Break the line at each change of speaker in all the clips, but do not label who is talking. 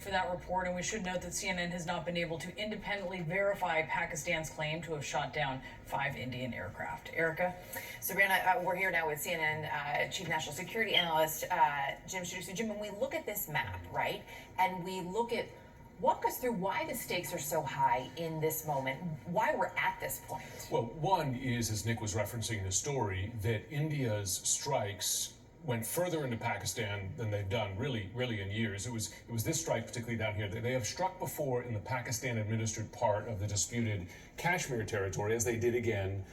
For that report, and we should note that CNN has not been able to independently verify Pakistan's claim to have shot down 5 Indian aircraft. Erica?
Sabrina, we're here now with CNN Chief National Security Analyst Jim Shuster. So Jim, when we look at this map, right, and we look at, walk us through why the stakes are so high in this moment, why we're at this point.
Well, one is, as Nick was referencing in the story, that India's strikes went further into Pakistan than they've done really in years. It was this strike, particularly down here, that they have struck before in the Pakistan-administered part of the disputed Kashmir territory, as they did again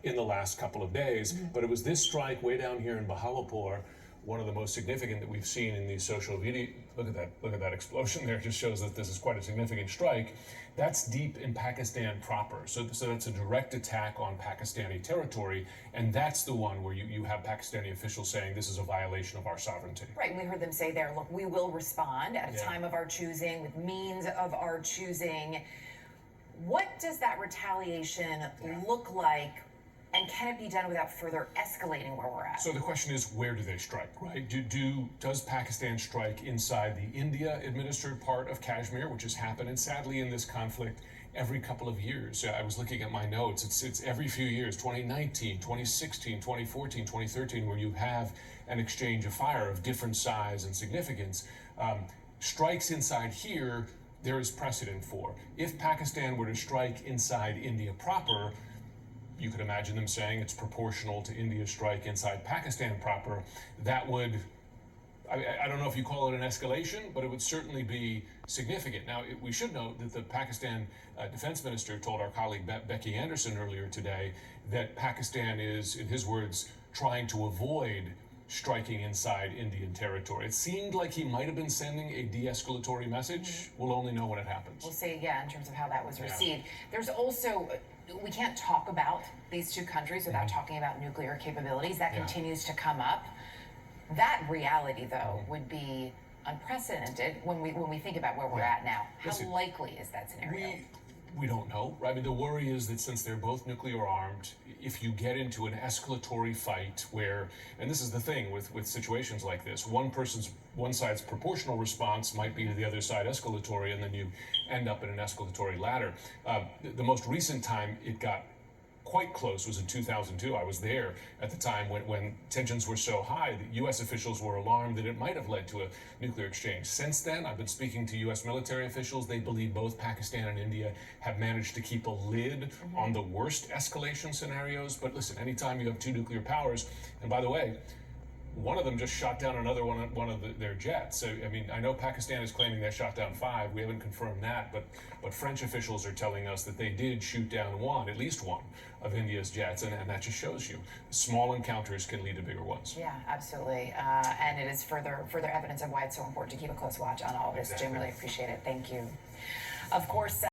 in the last couple of days. But it was this strike way down here in Bahawalpur, one of the most significant that we've seen in these social media. Look at that explosion there. It just shows that this is quite a significant strike. That's deep in Pakistan proper. So that's a direct attack on Pakistani territory, and that's the one where you have Pakistani officials saying this is a violation of our sovereignty.
Right, and we heard them say there, look, we will respond at a time of our choosing, with means of our choosing. What does that retaliation look like? And can it be done without further escalating where we're at?
So the question is, where do they strike, right? Does Pakistan strike inside the India-administered part of Kashmir, which has happened, and sadly in this conflict, every couple of years. I was looking at my notes. It's every few years, 2019, 2016, 2014, 2013, where you have an exchange of fire of different size and significance. Strikes inside here, there is precedent for. If Pakistan were to strike inside India proper, you could imagine them saying it's proportional to India's strike inside Pakistan proper. That would, I don't know if you call it an escalation, but it would certainly be significant. Now, we should note that the Pakistan defense minister told our colleague Becky Anderson earlier today that Pakistan is, in his words, trying to avoid striking inside Indian territory. It seemed like he might have been sending a de-escalatory message. We'll only know when it happens.
We'll see, in terms of how that was received. There's also, we can't talk about these two countries without talking about nuclear capabilities. That continues to come up. That reality, though, would be unprecedented when we think about where we're at now. How likely is that scenario?
We don't know, right? I mean, the worry is that since they're both nuclear armed, if you get into an escalatory fight where, and this is the thing with situations like this, one side's proportional response might be to the other side escalatory, and then you end up in an escalatory ladder. The most recent time it got quite close was in 2002. I was there at the time when tensions were so high that U.S. officials were alarmed that it might have led to a nuclear exchange. Since then, I've been speaking to U.S. military officials. They believe both Pakistan and India have managed to keep a lid on the worst escalation scenarios. But listen, anytime you have two nuclear powers, and by the way, one of them just shot down another one of their jets. So, I mean, I know Pakistan is claiming they shot down 5. We haven't confirmed that, but French officials are telling us that they did shoot down at least one of India's jets, and that just shows you small encounters can lead to bigger ones.
Yeah, absolutely. And it is further evidence of why it's so important to keep a close watch on all of this. Jim, really appreciate it. Thank you. Of course.